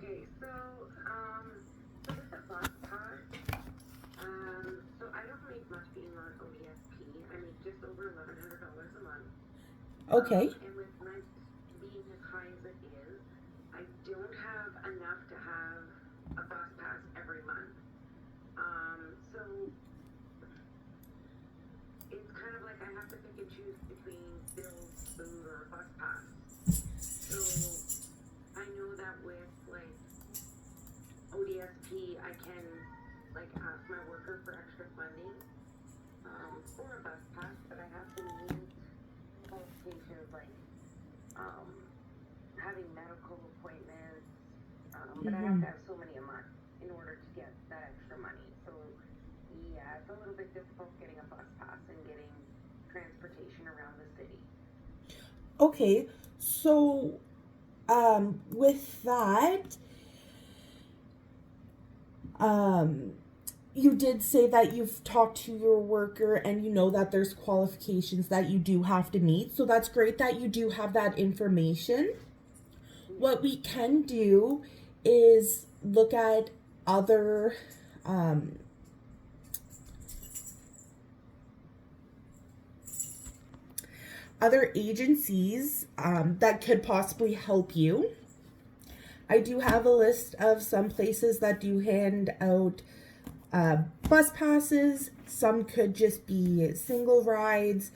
Okay, so with the bus pass, so I don't make much being on ODSP. I make just over $1,100 a month. Okay. And with rent being as high as it is, I don't have enough to have a bus pass every month. So it's kind of like I have to pick and choose between bills, food, or a bus pass. So I know that with like ODSP, I can like ask my worker for extra funding for a bus pass, but I have to meet qualifications like um, having medical appointments, but I have to have so many a month in order to get that extra money. So yeah, it's a little bit difficult getting a bus pass and getting transportation around the city. Okay. So, with that, um, you did say that you've talked to your worker and you know that there's qualifications that you do have to meet. So that's great that you do have that information. What we can do is look at other um, other agencies that could possibly help you. I do have a list of some places that do hand out bus passes. Some could just be single rides.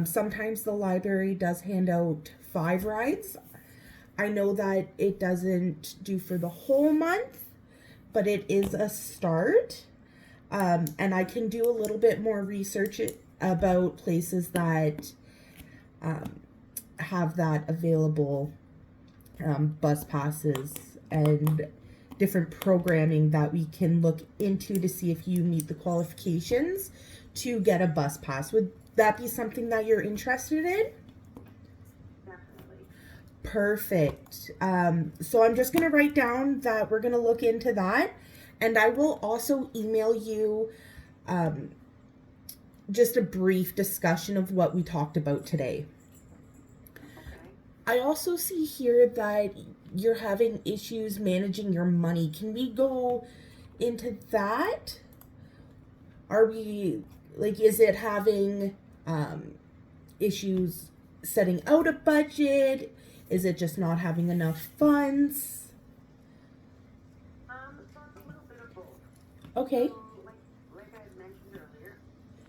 Sometimes the library does hand out 5 rides. I know that it doesn't do for the whole month, but it is a start. And I can do a little bit more research about places that have that available bus passes and different programming that we can look into to see if you meet the qualifications to get a bus pass. Would that be something that you're interested in? Definitely. Perfect. So I'm just going to write down that we're going to look into that. And I will also email you just a brief discussion of what we talked about today. Okay. I also see here that you're having issues managing your money. Can we go into that? Are we, like, is it having issues setting out a budget? Is it just not having enough funds? So it's a little bit of both. Okay. So like I had mentioned earlier,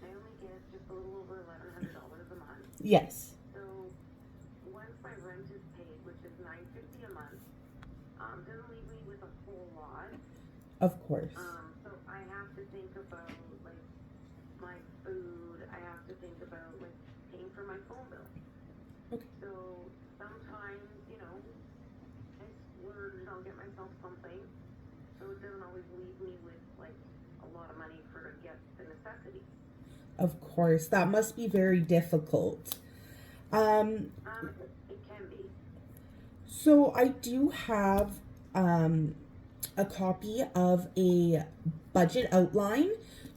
I only get just a little over $1,100 a month. Yes. So once my rent is paid, which is $950 a month, doesn't leave me with a whole lot. Of course. So I have to think about like my food. I have to think about like paying for my phone bill. Okay. So sometimes, I splurge. I'll get myself something. So it doesn't always leave me with like a lot of money for to get the necessities. Of course. That must be very difficult. It can be. So I do have a copy of a budget outline.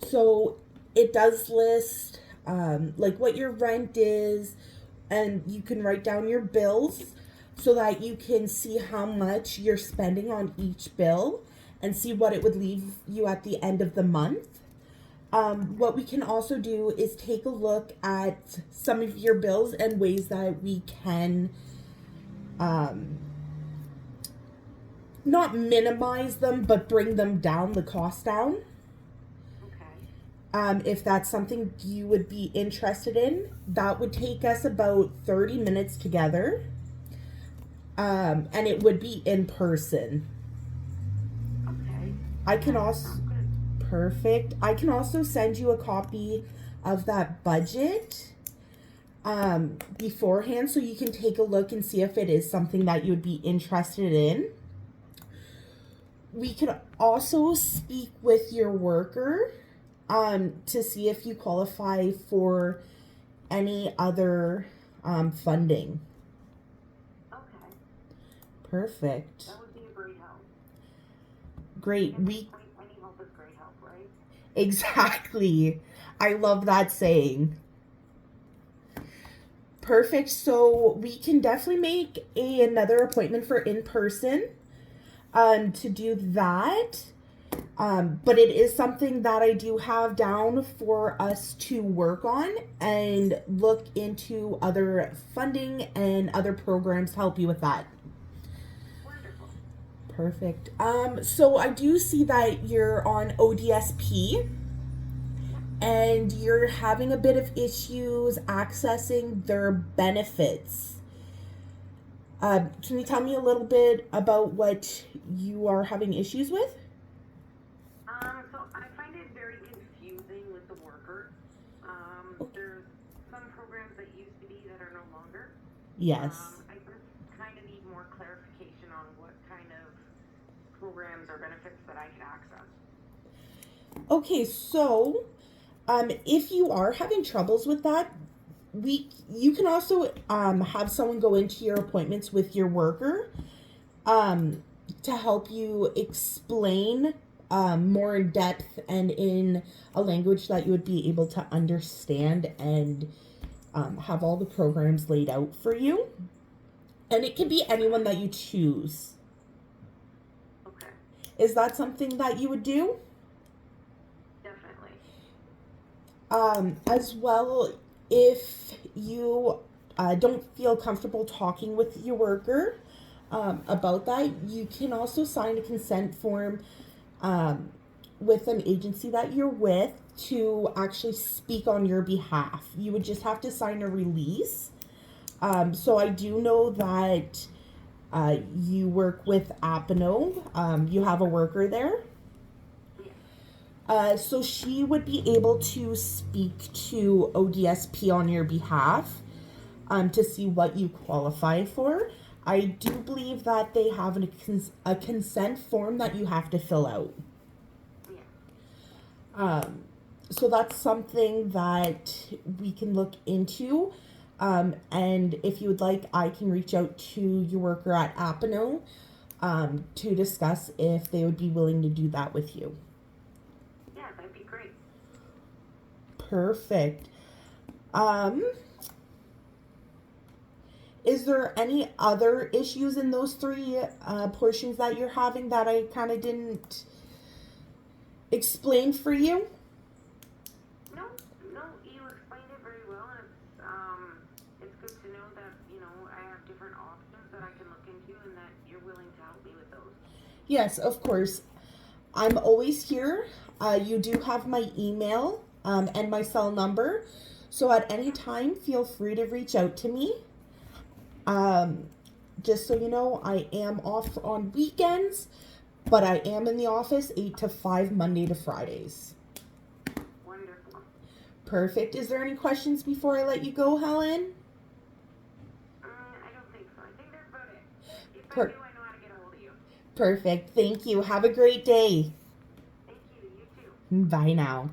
So it does list like what your rent is, and you can write down your bills so that you can see how much you're spending on each bill and see what it would leave you at the end of the month. What we can also do is take a look at some of your bills and ways that we can um, not minimize them, but bring them down, the cost down. Okay. If that's something you would be interested in, that would take us about 30 minutes together. And it would be in person. Okay. I can Yeah, also, sounds good. perfect. I can also send you a copy of that budget beforehand so you can take a look and see if it is something that you would be interested in. We could also speak with your worker to see if you qualify for any other funding. Okay. Perfect. That would be a great help. Great. Any help is great help, right? Exactly. I love that saying. Perfect. So we can definitely make another appointment for in person. to do that. But it is something that I do have down for us to work on and look into other funding and other programs to help you with that. Wonderful. Perfect. So I do see that you're on ODSP and you're having a bit of issues accessing their benefits. Can you tell me a little bit about what you are having issues with? So I find it very confusing with the worker. There's some programs that used to be that are no longer. Yes. I just kind of need more clarification on what kind of programs or benefits that I can access. Okay, so if you are having troubles with that, you can also have someone go into your appointments with your worker to help you explain more in depth and in a language that you would be able to understand and have all the programs laid out for you. And it can be anyone that you choose. Okay, Is that something that you would do? definitely. As well, if you don't feel comfortable talking with your worker about that, you can also sign a consent form with an agency that you're with to actually speak on your behalf. You would just have to sign a release. So I do know that you work with Apano. You have a worker there. So she would be able to speak to ODSP on your behalf to see what you qualify for. I do believe that they have a consent form that you have to fill out. So that's something that we can look into. And if you would like, I can reach out to your worker at Apano to discuss if they would be willing to do that with you. Yeah, that'd be great. Perfect. Is there any other issues in those three portions that you're having that I kind of didn't explain for you? No, you explained it very well, and it's good to know that, I have different options that I can look into and that you're willing to help me with those. Yes, of course. I'm always here. You do have my email and my cell number. So at any time, feel free to reach out to me. Just so you know, I am off on weekends, but I am in the office 8 to 5, Monday to Fridays. Wonderful. Perfect. Is there any questions before I let you go, Helen? I don't think so. I think that's about it. If I Per- do, I know how to get a hold of you. Perfect. Thank you. Have a great day. Thank you. You too. Bye now.